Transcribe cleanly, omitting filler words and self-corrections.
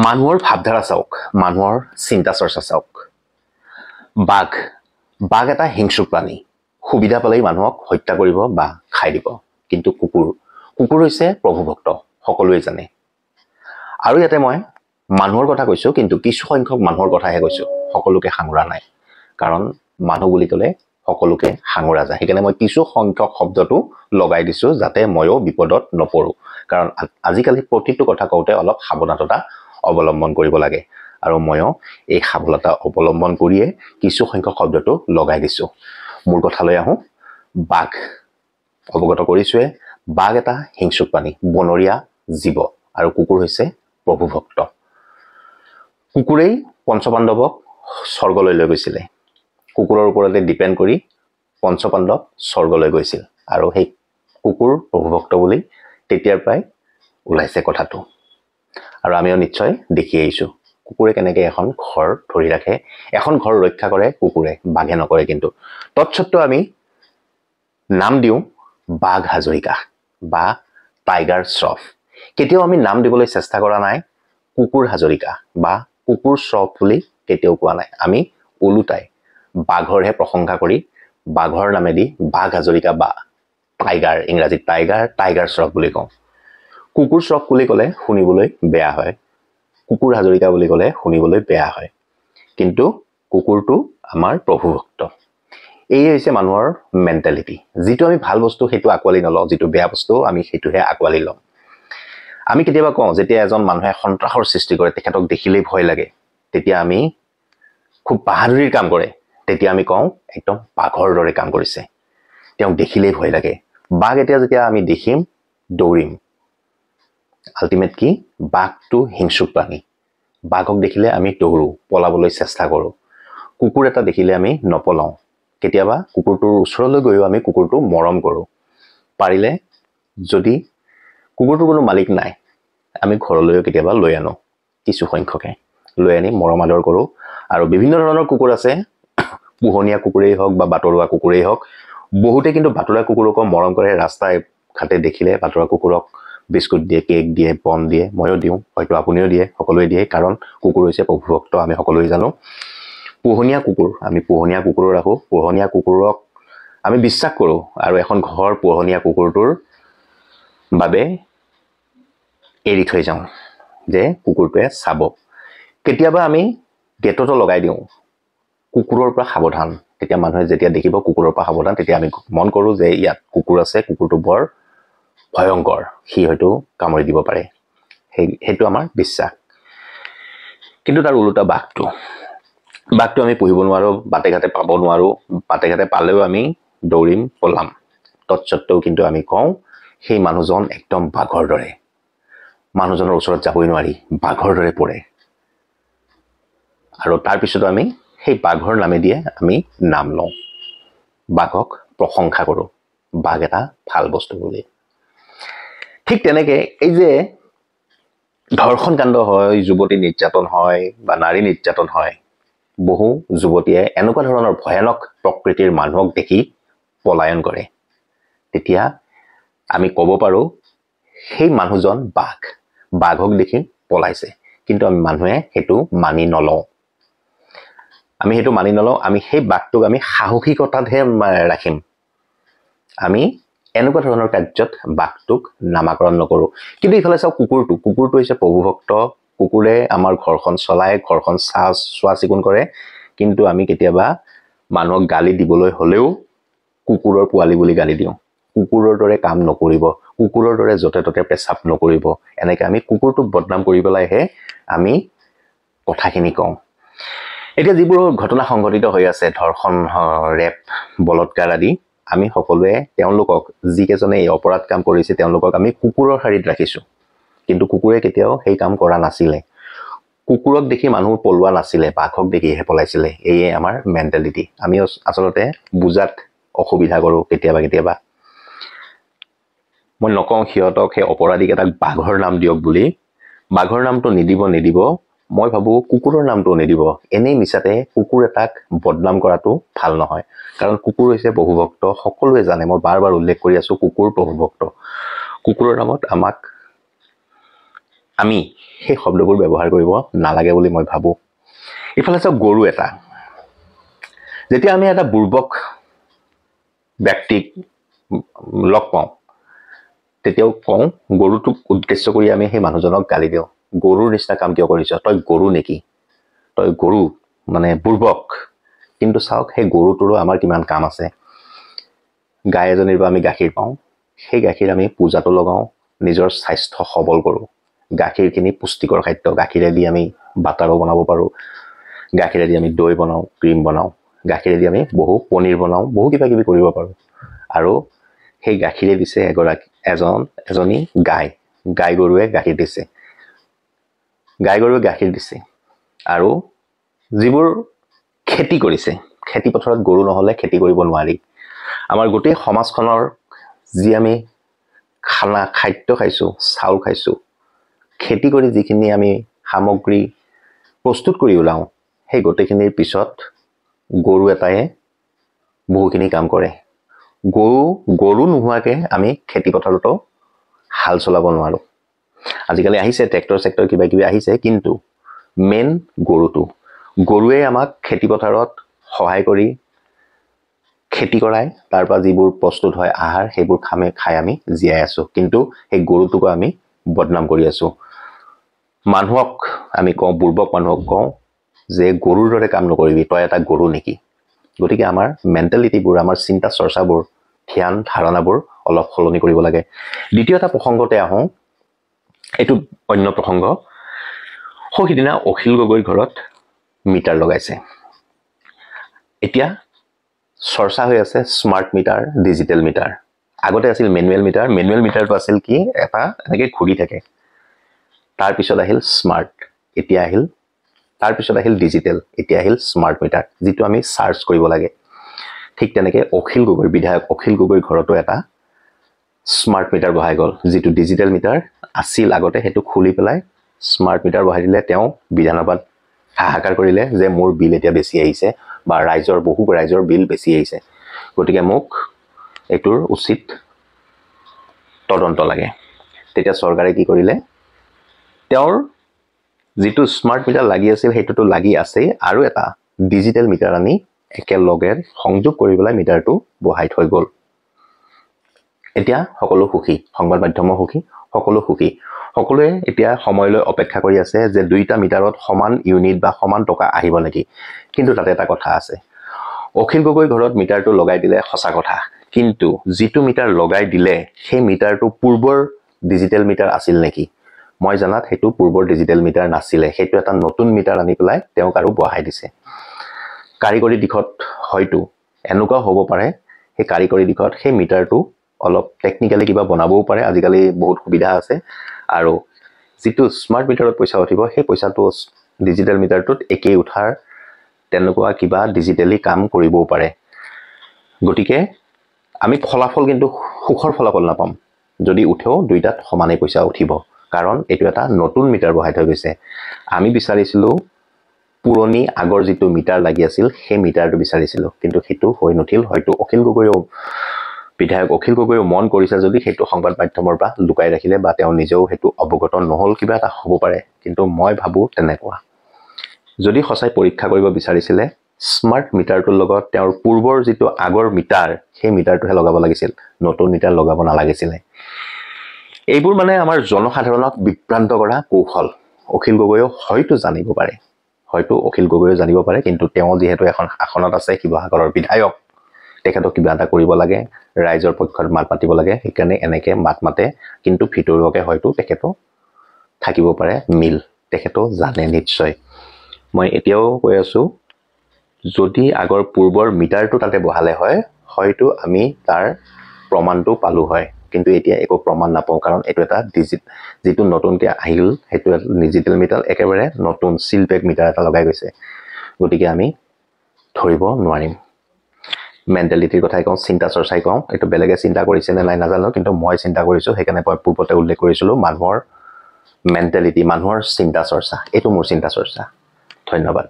মানুহৰ ভাৱধাৰা চাওক, মানুহৰ চিন্তা চৰ্চা চাওক। বাঘ এটা হিংস্ৰ প্ৰাণী, সুবিধা পালেই মানুহক হত্যা কৰিব বা খাই দিব। কিন্তু কুকুৰ হৈছে প্ৰভুভক্ত, সকলোৱে জানে। আৰু ইয়াতে মই মানুহৰ কথা কৈছো, কিন্তু কিছু সংখ্যক মানুহৰ কথাহে কৈছো, সকলোকে সাঙুৰা নাই। কাৰণ মানুহ বুলি ক'লে সকলোকে সাঙুৰা যায়। সেইকাৰণে মই কিছু সংখ্যক শব্দটো লগাই দিছো, যাতে ময়ো বিপদত নপৰো। কাৰণ আজিকালি প্ৰতিটো কথা কওঁতে অলপ সাৱধানতা অৱলম্বন কৰিব লাগে। আৰু ময়ো এই সাৱধানতা অৱলম্বন কৰিয়ে কিছু সংখ্যক শব্দটো লগাই দিছো। মূল কথালৈ আহোঁ। বাঘ অৱগত কৰিছোৱে। বাঘ এটা হিংস্ৰ প্ৰাণী, বনৰীয়া জীৱ, আৰু কুকুৰ হৈছে প্ৰভুভক্ত। কুকুৰেই পঞ্চপাণ্ডৱক স্বৰ্গলৈ লৈ গৈছিলে। কুকুৰৰ ওপৰতে ডিপেণ্ড কৰি পঞ্চপাণ্ডৱ স্বৰ্গলৈ গৈছিল। আৰু সেই কুকুৰ প্ৰভুভক্ত বুলি তেতিয়াৰ পৰাই ওলাইছে কথাটো। আৰু আমিও নিশ্চয় দেখি আহিছোঁ কুকুৰে কেনেকৈ এখন ঘৰ ধৰি ৰাখে, এখন ঘৰ ৰক্ষা কৰে কুকুৰে, বাঘে নকৰে। কিন্তু তৎসত্ত্বেও আমি নাম দিওঁ বাঘ হাজৰিকা বা টাইগাৰ শ্ৰফ। কেতিয়াও আমি নাম দিবলৈ চেষ্টা কৰা নাই কুকুৰ হাজৰিকা বা কুকুৰ শ্ৰফ বুলি কেতিয়াও কোৱা নাই। আমি ওলোটাই বাঘৰহে প্ৰশংসা কৰি বাঘৰ নামেদি বাঘ হাজৰিকা বা টাইগাৰ, ইংৰাজীত টাইগাৰ শ্ৰফ বুলি কওঁ। কুকুৰ শ্ৰফ বুলি ক'লে শুনিবলৈ বেয়া হয়, কুকুৰ হাজৰিকা বুলি ক'লে শুনিবলৈ বেয়া হয়। কিন্তু কুকুৰটো আমাৰ প্ৰভুভক্ত। এই হৈছে মানুহৰ মেণ্টেলিটি। যিটো আমি ভাল বস্তু সেইটো আঁকোৱালি নলওঁ, যিটো বেয়া বস্তু আমি সেইটোহে আঁকোৱালি লওঁ। আমি কেতিয়াবা কওঁ, যেতিয়া এজন মানুহে সন্ত্ৰাসৰ সৃষ্টি কৰে, তেখেতক দেখিলেই ভয় লাগে, তেতিয়া আমি খুব বাহাদুৰিৰ কাম কৰে, তেতিয়া আমি কওঁ একদম বাঘৰ দৰে কাম কৰিছে, তেওঁক দেখিলেই ভয় লাগে। বাঘ যেতিয়া আমি দেখিম দৌৰিম। আল্টিমেট কি? বাঘটো হিংস্ৰ প্ৰাণী। বাঘক দেখিলে আমি দৌৰো, পলাবলৈ চেষ্টা কৰোঁ। কুকুৰ এটা দেখিলে আমি নপলাওঁ। কেতিয়াবা কুকুৰটোৰ ওচৰলৈ গৈও আমি কুকুৰটো মৰম কৰোঁ। পাৰিলে যদি কুকুৰটোৰ কোনো মালিক নাই, আমি ঘৰলৈও কেতিয়াবা লৈ আনো, কিছু সংখ্যকে লৈ আনি মৰম আদৰ কৰোঁ। আৰু বিভিন্ন ধৰণৰ কুকুৰ আছে, পোহনীয়া কুকুৰেই হওক বা বাটৰুৱা কুকুৰেই হওক। বহুতে কিন্তু বাটৰুৱা কুকুৰকো মৰম কৰে। ৰাস্তাই ঘাটে দেখিলে বাটৰুৱা কুকুৰক বিস্কুট দিয়ে, কেক দিয়ে, বন দিয়ে। ময়ো দিওঁ, হয়তো আপুনিও দিয়ে, সকলোৱে দিয়ে। কাৰণ কুকুৰ হৈছে প্ৰভুভক্ত, আমি সকলোৱে জানো। পোহনীয়া কুকুৰ, আমি পোহনীয়া কুকুৰো ৰাখোঁ। পোহনীয়া কুকুৰক আমি বিশ্বাস কৰোঁ। আৰু এখন ঘৰ পোহনীয়া কুকুৰটোৰ বাবে এৰি থৈ যাওঁ যে কুকুৰটোৱে চাব। কেতিয়াবা আমি গেটতো লগাই দিওঁ কুকুৰৰ পৰা সাৱধান। তেতিয়া মানুহে যেতিয়া দেখিব কুকুৰৰ পৰা সাৱধান, তেতিয়া আমি মন কৰোঁ যে ইয়াত কুকুৰ আছে, কুকুৰটো বৰ ভয়ংকৰ, সি হয়তো কামুৰি দিব পাৰে। সেইটো আমাৰ বিশ্বাস। কিন্তু তাৰ ওলোটা বাঘটো আমি পুহিব নোৱাৰোঁ, বাটে ঘাটে পাব নোৱাৰোঁ। বাটে ঘাটে পালেও আমি দৌৰিম, পলাম। তৎসত্ত্বেও কিন্তু আমি কওঁ সেই মানুহজন একদম বাঘৰ দৰে। মানুহজনৰ ওচৰত যাবই নোৱাৰি, বাঘৰ দৰে পৰে। আৰু তাৰপিছতো আমি সেই বাঘৰ নামেদিয়ে আমি নাম লওঁ, বাঘক প্ৰশংসা কৰোঁ, বাঘ এটা ভাল বস্তু বুলি। ঠিক তেনেকে এই যে ধৰ্ষণ কাণ্ড হয়, যুৱতী নিৰ্যাতন হয় বা নাৰী নিৰ্যাতন হয়, বহু যুৱতীয়ে এনেকুৱা ধৰণৰ ভয়ানক প্ৰকৃতিৰ মানুহক দেখি পলায়ন কৰে। তেতিয়া আমি ক'ব পাৰোঁ সেই মানুহজন বাঘক দেখি পলাইছে। কিন্তু আমি মানুহে সেইটো মানি নলওঁ। আমি সেই বাঘটোক আমি সাহসিকতাতহে ৰাখিম। আমি এনেকুৱা ধৰণৰ কাৰ্যত বাঘটোক নামাকৰণ নকৰোঁ। কিন্তু ইফালে চাওক কুকুৰটো হৈছে প্ৰভুভক্ত। কুকুৰে আমাৰ ঘৰখন চলায়, ঘৰখন চোৱা চিকুণ কৰে। কিন্তু আমি কেতিয়াবা মানুহক গালি দিবলৈ হ'লেও কুকুৰৰ পোৱালি বুলি গালি দিওঁ। কুকুৰৰ দৰে কাম নকৰিব, কুকুৰৰ দৰে য'তে ত'তে পেচাব নকৰিব, এনেকৈ আমি কুকুৰটোক বদনাম কৰি পেলাইহে আমি কথাখিনি কওঁ। এতিয়া যিবোৰ ঘটনা সংঘটিত হৈ আছে, ধৰ্ষণ, ৰেপ, বলৎকাৰ আদি, আমি সকলোৱে তেওঁলোকক, যিকেইজনে এই অপৰাধ কাম কৰিছে, তেওঁলোকক আমি কুকুৰৰ শাৰীত ৰাখিছোঁ। কিন্তু কুকুৰে কেতিয়াও সেই কাম কৰা নাছিলে। কুকুৰক দেখি মানুহ পলোৱা নাছিলে, বাঘক দেখিহে পলাইছিলে। এয়ে আমাৰ মেণ্টেলিটি। আমি আচলতে বুজাত অসুবিধা কৰোঁ কেতিয়াবা। মই নকওঁ সিহঁতক, সেই অপৰাধীকেইটাক বাঘৰ নাম দিয়ক বুলি। বাঘৰ নামটো নিদিব। মই ভাবোঁ কুকুৰৰ নামটো নিদিব। এনেই মিছাতে কুকুৰ এটাক বদনাম কৰাটো ভাল নহয়। কাৰণ কুকুৰ হৈছে প্ৰভুভক্ত, সকলোৱে জানে। মই বাৰ বাৰ উল্লেখ কৰি আছোঁ, কুকুৰ প্ৰভুভক্ত। কুকুৰৰ নামত আমাক আমি সেই শব্দবোৰ ব্যৱহাৰ কৰিব নালাগে বুলি মই ভাবোঁ। ইফালে চাওক গৰু এটা, যেতিয়া আমি এটা বুৰ্বক ব্যক্তিক লগ পাওঁ তেতিয়াও কওঁ, গৰুটোক উদ্দেশ্য কৰি আমি সেই মানুহজনক গালি দিওঁ, গৰুৰ নিচিনা কাম কিয় কৰিছ, তই গৰু নেকি, তই গৰু মানে বুৰ্বক। কিন্তু চাওক সেই গৰুটোৰো আমাৰ কিমান কাম আছে। গাই এজনীৰ পৰা আমি গাখীৰ পাওঁ, সেই গাখীৰ আমি পূজাটো লগাওঁ, নিজৰ স্বাস্থ্য সবল কৰোঁ। গাখীৰখিনি পুষ্টিকৰ খাদ্য, গাখীৰেদি আমি বাটাৰো বনাব পাৰোঁ, গাখীৰেদি আমি দৈ বনাওঁ, ক্ৰীম বনাওঁ, গাখীৰেদি আমি বহু পনীৰ বনাওঁ, বহু কিবা কিবি কৰিব পাৰোঁ। আৰু সেই গাখীৰে দিছে এজনী গাই গৰুৱে গাখীৰ দিছে, গাই গৰুৱে গাখীৰ দিছে। আৰু যিবোৰ খেতি কৰিছে, খেতি পথাৰত গৰু নহ'লে খেতি কৰিব নোৱাৰি। আমাৰ গোটেই সমাজখনৰ যি আমি খাদ্য খাইছোঁ, চাউল খাইছোঁ, খেতি কৰি যিখিনি আমি সামগ্ৰী প্ৰস্তুত কৰি ওলাওঁ, সেই গোটেইখিনিৰ পিছত গৰু এটাই বহুখিনি কাম কৰে। গৰু নোহোৱাকৈ আমি খেতি পথাৰতো হাল চলাব নোৱাৰোঁ। আজিকালি আহিছে ট্ৰেক্টৰ চেক্টৰ কিবা কিবি আহিছে, কিন্তু মেইন গৰুৱে আমাক খেতি পথাৰত সহায় কৰি খেতি কৰাই, তাৰ পৰা যিবোৰ প্ৰস্তুত হয় আহাৰ, সেইবোৰ খাই আমি জীয়াই আছোঁ। কিন্তু সেই গৰুটোকো আমি বদনাম কৰি আছোঁ। মানুহক আমি কওঁ, বুৰ্বক মানুহক কওঁ যে গৰুৰ দৰে কাম নকৰিবি, তই এটা গৰু নেকি। গতিকে আমাৰ মেণ্টেলিটিবোৰ, আমাৰ চিন্তা চৰ্চাবোৰ, ধ্যান ধাৰণাবোৰ অলপ সলনি কৰিব লাগে। দ্বিতীয় এটা প্ৰসংগতে আহোঁ, এইটো অন্য প্ৰসংগ। সিদিনা অখিল গগৈৰ ঘৰত মিটাৰ লগাইছে। এতিয়া চৰ্চা হৈ আছে স্মাৰ্ট মিটাৰ, ডিজিটেল মিটাৰ। আগতে আছিল মেনুৱেল মিটাৰ। মেনুৱেল মিটাৰটো আছিল কি, এটা এনেকৈ ঘূৰি থাকে। তাৰপিছত আহিল স্মাৰ্ট, তাৰপিছত আহিল ডিজিটেল, এতিয়া আহিল স্মাৰ্ট মিটাৰ, যিটো আমি চাৰ্জ কৰিব লাগে। ঠিক তেনেকৈ বিধায়ক অখিল গগৈৰ ঘৰতো এটা স্মাৰ্ট মিটাৰ বহাই গ'ল। যিটো ডিজিটেল মিটাৰ আছিল আগতে, সেইটো খুলি পেলাই স্মাৰ্ট মিটাৰ বহাই দিলে। তেওঁ বিধানসভাত হাহাকাৰ কৰিলে যে মোৰ বিল এতিয়া বেছি আহিছে, বা বহু ৰাইজৰ বিল বেছি আহিছে, গতিকে মোক এইটোৰ উচিত তদন্ত লাগে। তেতিয়া চৰকাৰে কি কৰিলে, তেওঁৰ যিটো স্মাৰ্ট মিটাৰ লাগি আছিল সেইটোতো লাগি আছেই, আৰু এটা ডিজিটেল মিটাৰ আনি একেলগে সংযোগ কৰি পেলাই মিটাৰটো বহাই থৈ গ'ল। এতিয়া সকলো সুখী, সংবাদ মাধ্যমৰ সুখী, সকলো সুখী। সকলোৱে এতিয়া সময়লৈ অপেক্ষা কৰি আছে যে দুইটা মিটাৰত সমান ইউনিট বা সমান টকা আহিব নেকি। কিন্তু তাতে এটা কথা আছে, অখিল গগৈৰ ঘৰত মিটাৰটো লগাই দিলে সঁচা কথা, কিন্তু যিটো মিটাৰ লগাই দিলে সেই মিটাৰটো পূৰ্বৰ ডিজিটেল মিটাৰ আছিল নেকি। মই জনাত সেইটো পূৰ্বৰ ডিজিটেল মিটাৰ নাছিলে, সেইটো এটা নতুন মিটাৰ আনি পেলাই তেওঁক আৰু বহাই দিছে। কাৰিকৰী দিশত হয়তো এনেকুৱাও হ'ব পাৰে, সেই কাৰিকৰী দিশত সেই মিটাৰটো অলপ টেকনিকেলি কিবা বনাবও পাৰে। আজিকালি বহুত সুবিধা আছে। আৰু যিটো স্মাৰ্ট মিটাৰত পইচা উঠিব, সেই পইচাটো ডিজিটেল মিটাৰটোত একেই উঠাৰ তেনেকুৱা কিবা ডিজিটেলি কাম কৰিবও পাৰে। গতিকে আমি ফলাফল কিন্তু সুখৰ ফলাফল নাপাম। যদি উঠেও দুইটাত সমানেই পইচা উঠিব, কাৰণ এইটো এটা নতুন মিটাৰ বহাই থৈ গৈছে। আমি বিচাৰিছিলোঁ পুৰণি আগৰ যিটো মিটাৰ লাগি আছিল সেই মিটাৰটো বিচাৰিছিলোঁ, কিন্তু সেইটো হৈ নুঠিল। হয়তো বিধায়ক অখিল গগৈও মন কৰিছে যদি সেইটো সংবাদ মাধ্যমৰ পৰা লুকাই ৰাখিলে, বা তেওঁ নিজেও সেইটো অৱগত নহ'ল, কিবা এটা হ'ব পাৰে। কিন্তু মই ভাবোঁ তেনেকুৱা। যদি সঁচাই পৰীক্ষা কৰিব বিচাৰিছিলে, স্মাৰ্ট মিটাৰটোৰ লগত তেওঁৰ পূৰ্বৰ যিটো আগৰ মিটাৰ, সেই মিটাৰটোহে লগাব লাগিছিল, নতুন মিটাৰ লগাব নালাগিছিলে। এইবোৰ মানে আমাৰ জনসাধাৰণক বিভ্ৰান্ত কৰা কৌশল। অখিল গগৈয়েও হয়তো জানিব পাৰে, কিন্তু তেওঁ যিহেতু এখন আসনত আছে, শিৱসাগৰৰ বিধায়ক, তেখেতক কিবা এটা কৰিব লাগে, ৰাইজৰ পক্ষত মাত মাতিব লাগে, সেইকাৰণে এনেকৈ মাত মাতে। কিন্তু ভিতৰুৱাকৈ হয়তো তেখেতো থাকিব পাৰে মিল, তেখেতো জানে নিশ্চয়। মই এতিয়াও কৈ আছোঁ, যদি আগৰ পূৰ্বৰ মিটাৰটো তাতে বহালে হয়, হয়তো আমি তাৰ প্ৰমাণটো পালোঁ হয়। কিন্তু এতিয়া একো প্ৰমাণ নাপাওঁ, কাৰণ এইটো এটা যিটো নতুনকৈ আহিল, সেইটো এটা ডিজিটেল মিটাৰ, একেবাৰে নতুন চিল পেক মিটাৰ এটা লগাই গৈছে। গতিকে আমি ধৰিব নোৱাৰিম। মেণ্টেলিটিৰ কথাই কওঁ, চিন্তা চৰ্চাই কওঁ, এইটো বেলেগে চিন্তা কৰিছে নে নাই নাজানো, কিন্তু মই চিন্তা কৰিছোঁ। সেইকাৰণে মই পূৰ্বতে উল্লেখ কৰিছিলোঁ, মানুহৰ মেণ্টেলিটি, মানুহৰ চিন্তা চৰ্চা, এইটো মোৰ চিন্তা চৰ্চা। ধন্যবাদ।